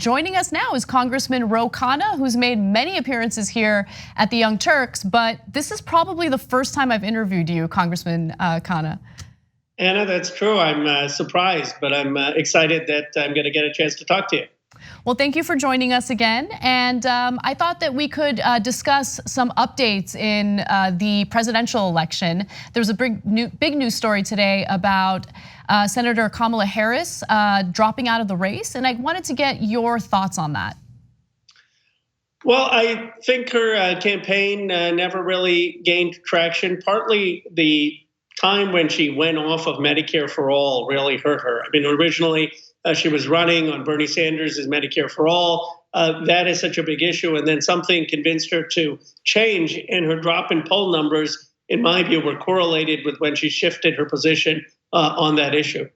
joining us now is Congressman Khanna, who's made many appearances here at the Young Turks, but this is probably the first time I've interviewed you, Congressman Khanna. Anna, that's true. I'm surprised, but I'm excited that I'm going to get a chance to talk to you. Well, thank you for joining us again. And I thought that we could discuss some updates in the presidential election. There was a big news story today about Senator Kamala Harris dropping out of the race. And I wanted to get your thoughts on that. Well, I think her campaign never really gained traction. Partly the time when she went off of Medicare for All really hurt her. I mean, originally, she was running on Bernie Sanders' Medicare for All. That is such a big issue. And then something convinced her to change, and her drop in poll numbers, in my view, were correlated with when she shifted her position on that issue.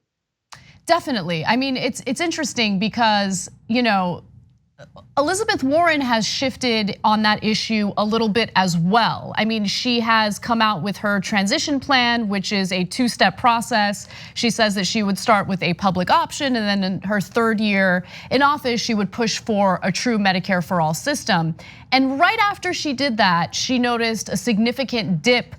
Definitely. I mean, it's interesting because, Elizabeth Warren has shifted on that issue a little bit as well. I mean, she has come out with her transition plan, which is a two-step process. She says that she would start with a public option, and then in her third year in office, she would push for a true Medicare for all system. And right after she did that, she noticed a significant dip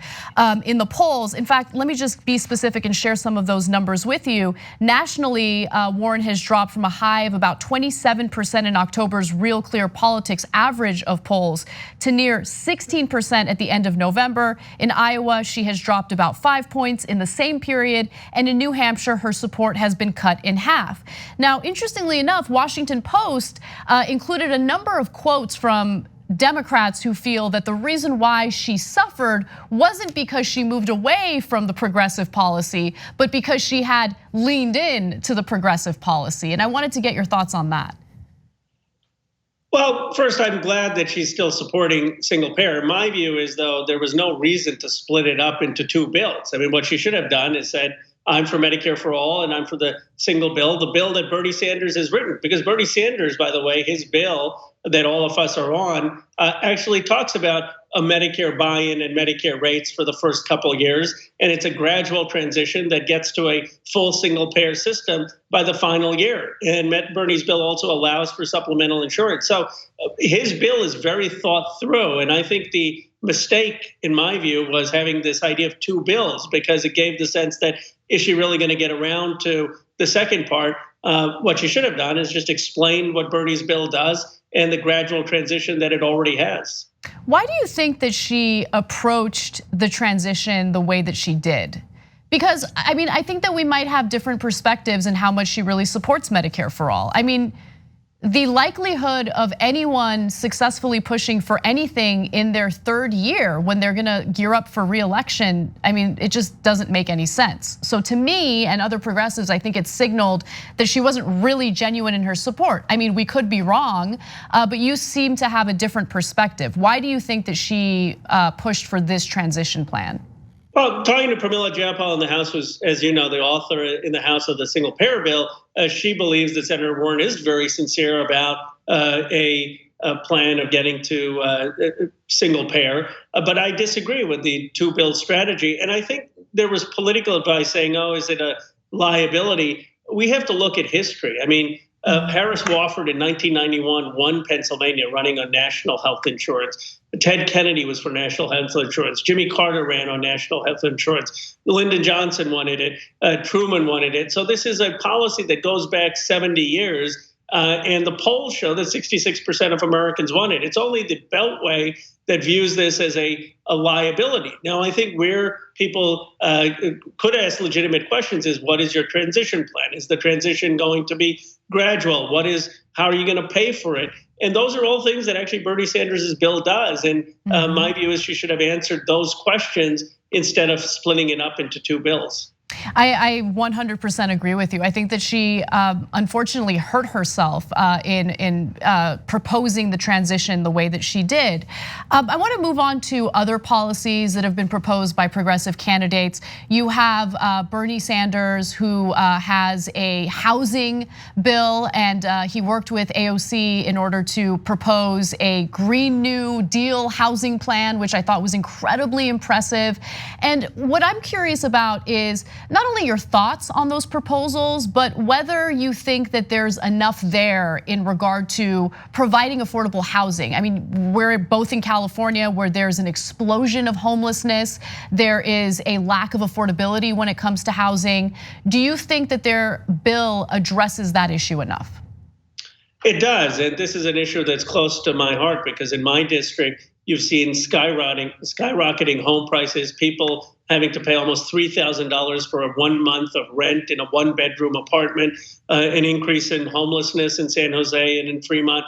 in the polls. In fact, let me just be specific and share some of those numbers with you. Nationally, Warren has dropped from a high of about 27% in October's Real Clear Politics average of polls to near 16% at the end of November. In Iowa, she has dropped about 5 points in the same period. And in New Hampshire, her support has been cut in half. Now, interestingly enough, Washington Post included a number of quotes from Democrats who feel that the reason why she suffered wasn't because she moved away from the progressive policy, but because she had leaned in to the progressive policy. And I wanted to get your thoughts on that. Well, first, I'm glad that she's still supporting single payer. My view is, though, there was no reason to split it up into two bills. I mean, what she should have done is said, I'm for Medicare for all and I'm for the single bill, the bill that Bernie Sanders has written. Because Bernie Sanders, by the way, his bill that all of us are on actually talks about a Medicare buy-in and Medicare rates for the first couple of years. And it's a gradual transition that gets to a full single payer system by the final year. And Bernie's bill also allows for supplemental insurance. So his bill is very thought through. And I think the mistake, in my view, was having this idea of two bills, because it gave the sense that, is she really going to get around to the second part? What she should have done is just explain what Bernie's bill does and the gradual transition that it already has. Why do you think that she approached the transition the way that she did? Because, I mean, I think that we might have different perspectives in how much she really supports Medicare for all. I mean, the likelihood of anyone successfully pushing for anything in their third year when they're gonna gear up for re-election, I mean, it just doesn't make any sense. So to me and other progressives, I think it signaled that she wasn't really genuine in her support. I mean, we could be wrong, but you seem to have a different perspective. Why do you think that she pushed for this transition plan? Well, talking to Pramila Jayapal in the House, was, as you know, the author in the House of the single payer bill. She believes that Senator Warren is very sincere about a plan of getting to single payer. But I disagree with the two bill strategy. And I think there was political advice saying, oh, is it a liability? We have to look at history. I mean, Harris Wofford in 1991 won Pennsylvania running on national health insurance. Ted Kennedy was for national health insurance. Jimmy Carter ran on national health insurance. Lyndon Johnson wanted it. Truman wanted it. So this is a policy that goes back 70 years. And the polls show that 66% of Americans want it. It's only the Beltway that views this as a liability. Now, I think where people could ask legitimate questions is, what is your transition plan? Is the transition going to be gradual? How are you going to pay for it? And those are all things that actually Bernie Sanders' bill does. And my view is she should have answered those questions instead of splitting it up into two bills. I 100% agree with you. I think that she unfortunately hurt herself in proposing the transition the way that she did. I want to move on to other policies that have been proposed by progressive candidates. You have Bernie Sanders, who has a housing bill, and he worked with AOC in order to propose a Green New Deal housing plan, which I thought was incredibly impressive. And what I'm curious about is not only your thoughts on those proposals, but whether you think that there's enough there in regard to providing affordable housing. I mean, we're both in California where there's an explosion of homelessness. There is a lack of affordability when it comes to housing. Do you think that their bill addresses that issue enough? It does, and this is an issue that's close to my heart because in my district, you've seen skyrocketing home prices, people having to pay almost $3,000 for a 1 month of rent in a 1-bedroom apartment, an increase in homelessness in San Jose and in Fremont.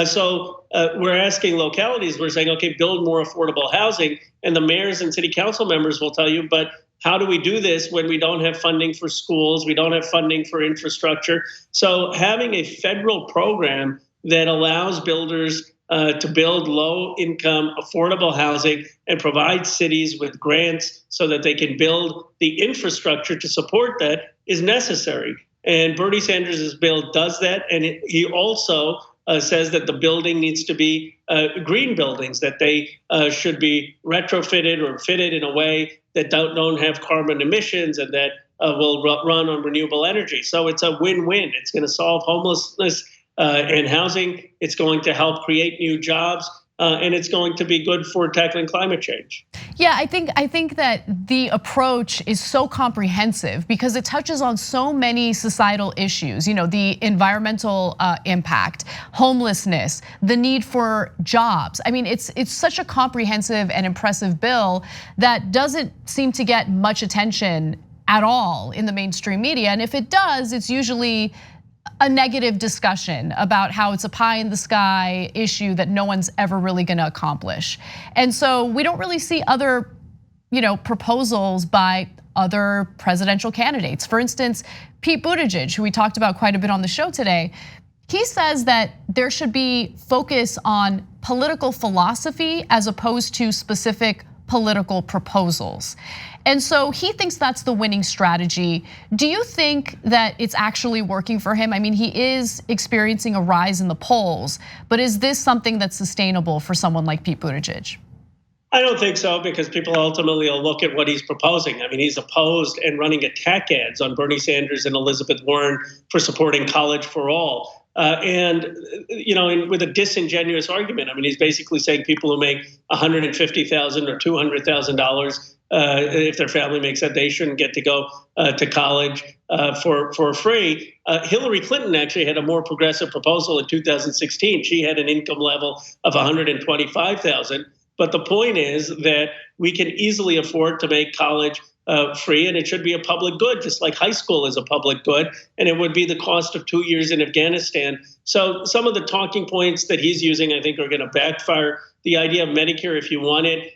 So we're asking localities, we're saying, okay, build more affordable housing. And the mayors and city council members will tell you, but how do we do this when we don't have funding for schools, we don't have funding for infrastructure? So having a federal program that allows builders to build low-income, affordable housing and provide cities with grants so that they can build the infrastructure to support that is necessary. And Bernie Sanders' bill does that, and he also says that the building needs to be green buildings, that they should be retrofitted or fitted in a way that don't have carbon emissions and that will run on renewable energy. So it's a win-win. It's going to solve homelessness and housing. It's going to help create new jobs, and it's going to be good for tackling climate change. Yeah, I think that the approach is so comprehensive because it touches on so many societal issues. You know, the environmental impact, homelessness, the need for jobs. I mean, it's such a comprehensive and impressive bill that doesn't seem to get much attention at all in the mainstream media. And if it does, it's usually a negative discussion about how it's a pie in the sky issue that no one's ever really gonna accomplish. And so we don't really see other, proposals by other presidential candidates. For instance, Pete Buttigieg, who we talked about quite a bit on the show today, he says that there should be focus on political philosophy as opposed to specific political proposals. And so he thinks that's the winning strategy. Do you think that it's actually working for him? I mean, he is experiencing a rise in the polls, but is this something that's sustainable for someone like Pete Buttigieg? I don't think so, because people ultimately will look at what he's proposing. I mean, he's opposed and running attack ads on Bernie Sanders and Elizabeth Warren for supporting college for all. And with a disingenuous argument. I mean, he's basically saying people who make $150,000 or $200,000, if their family makes that, they shouldn't get to go to college for free. Hillary Clinton actually had a more progressive proposal in 2016. She had an income level of $125,000. But the point is that we can easily afford to make college free, and it should be a public good, just like high school is a public good, and it would be the cost of 2 years in Afghanistan. So some of the talking points that he's using, I think, are going to backfire. The idea of Medicare, if you want it,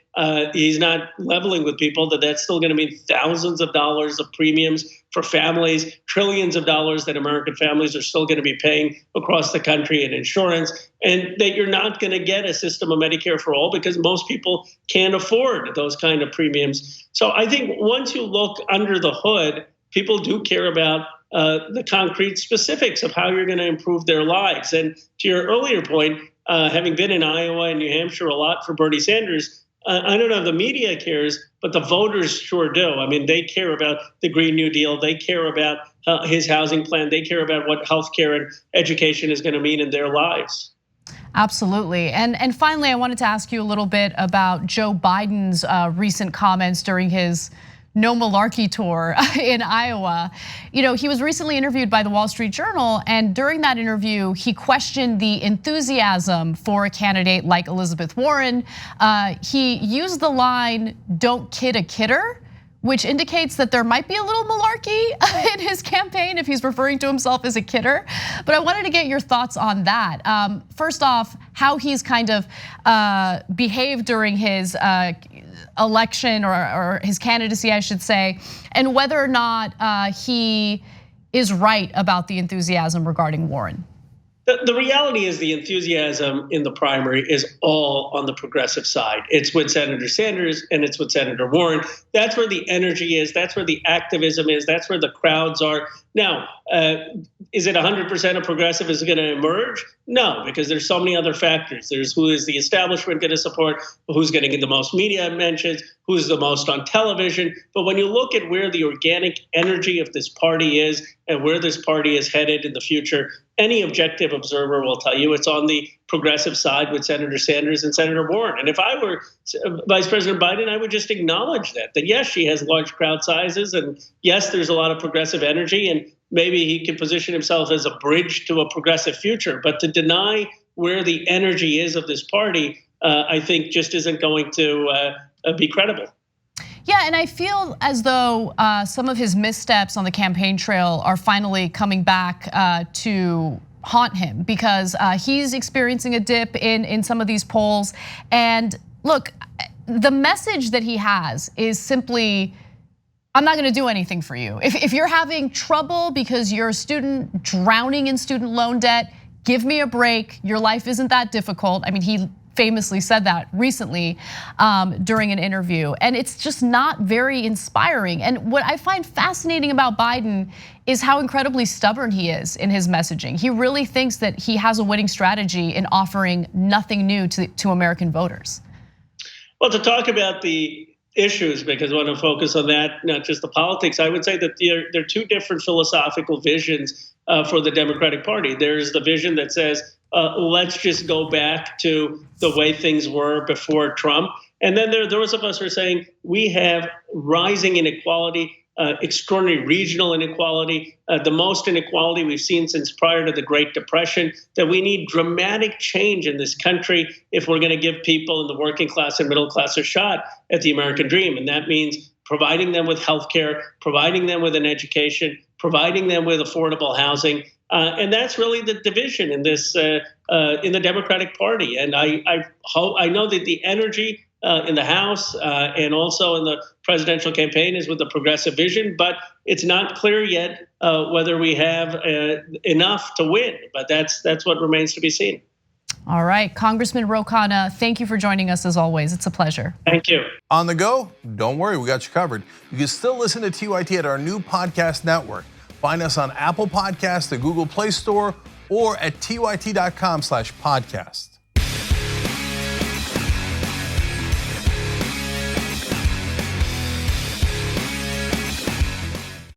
he's not leveling with people that's still going to mean thousands of dollars of premiums for families, trillions of dollars that American families are still going to be paying across the country in insurance, and that you're not going to get a system of Medicare for all because most people can't afford those kind of premiums. So I think once you look under the hood, people do care about the concrete specifics of how you're going to improve their lives. And to your earlier point, having been in Iowa and New Hampshire a lot for Bernie Sanders, I don't know if the media cares, but the voters sure do. I mean, they care about the Green New Deal. They care about his housing plan. They care about what healthcare and education is going to mean in their lives. Absolutely. And finally, I wanted to ask you a little bit about Joe Biden's recent comments during his No Malarkey tour in Iowa. He was recently interviewed by the Wall Street Journal, and during that interview, he questioned the enthusiasm for a candidate like Elizabeth Warren. He used the line, "Don't kid a kidder," which indicates that there might be a little malarkey in his campaign if he's referring to himself as a kidder. But I wanted to get your thoughts on that. First off, how he's kind of behaved during his election or his candidacy, I should say, and whether or not he is right about the enthusiasm regarding Warren. The reality is the enthusiasm in the primary is all on the progressive side. It's with Senator Sanders and it's with Senator Warren. That's where the energy is. That's where the activism is. That's where the crowds are. Now, Is it 100% a progressive is going to emerge? No, because there's so many other factors. There's who is the establishment going to support, who's going to get the most media mentions, who's the most on television. But when you look at where the organic energy of this party is and where this party is headed in the future, any objective observer will tell you it's on the progressive side with Senator Sanders and Senator Warren. And if I were Vice President Biden, I would just acknowledge that yes, she has large crowd sizes, and yes, there's a lot of progressive energy, and maybe he can position himself as a bridge to a progressive future. But to deny where the energy is of this party, I think just isn't going to be credible. Yeah, and I feel as though some of his missteps on the campaign trail are finally coming back to haunt him, because he's experiencing a dip in some of these polls. And look, the message that he has is simply, I'm not gonna do anything for you. If you're having trouble because you're a student drowning in student loan debt, give me a break. Your life isn't that difficult. I mean, he famously said that recently during an interview, and it's just not very inspiring. And what I find fascinating about Biden is how incredibly stubborn he is in his messaging. He really thinks that he has a winning strategy in offering nothing new to American voters. Well, to talk about the issues, because I want to focus on that, not just the politics, I would say that there are two different philosophical visions for the Democratic Party. There's the vision that says, let's just go back to the way things were before Trump. And then there are those of us who are saying we have rising inequality, extraordinary regional inequality, the most inequality we've seen since prior to the Great Depression, that we need dramatic change in this country if we're going to give people in the working class and middle class a shot at the American dream. And that means providing them with health care, providing them with an education, providing them with affordable housing. And that's really the division in this in the Democratic Party. And I know that the energy in the House and also in the presidential campaign is with the progressive vision, but it's not clear yet whether we have enough to win. But that's what remains to be seen. All right, Congressman Khanna, thank you for joining us as always. It's a pleasure. Thank you. On the go? Don't worry, we got you covered. You can still listen to TYT at our new podcast network. Find us on Apple Podcasts, the Google Play Store, or at tyt.com/podcast.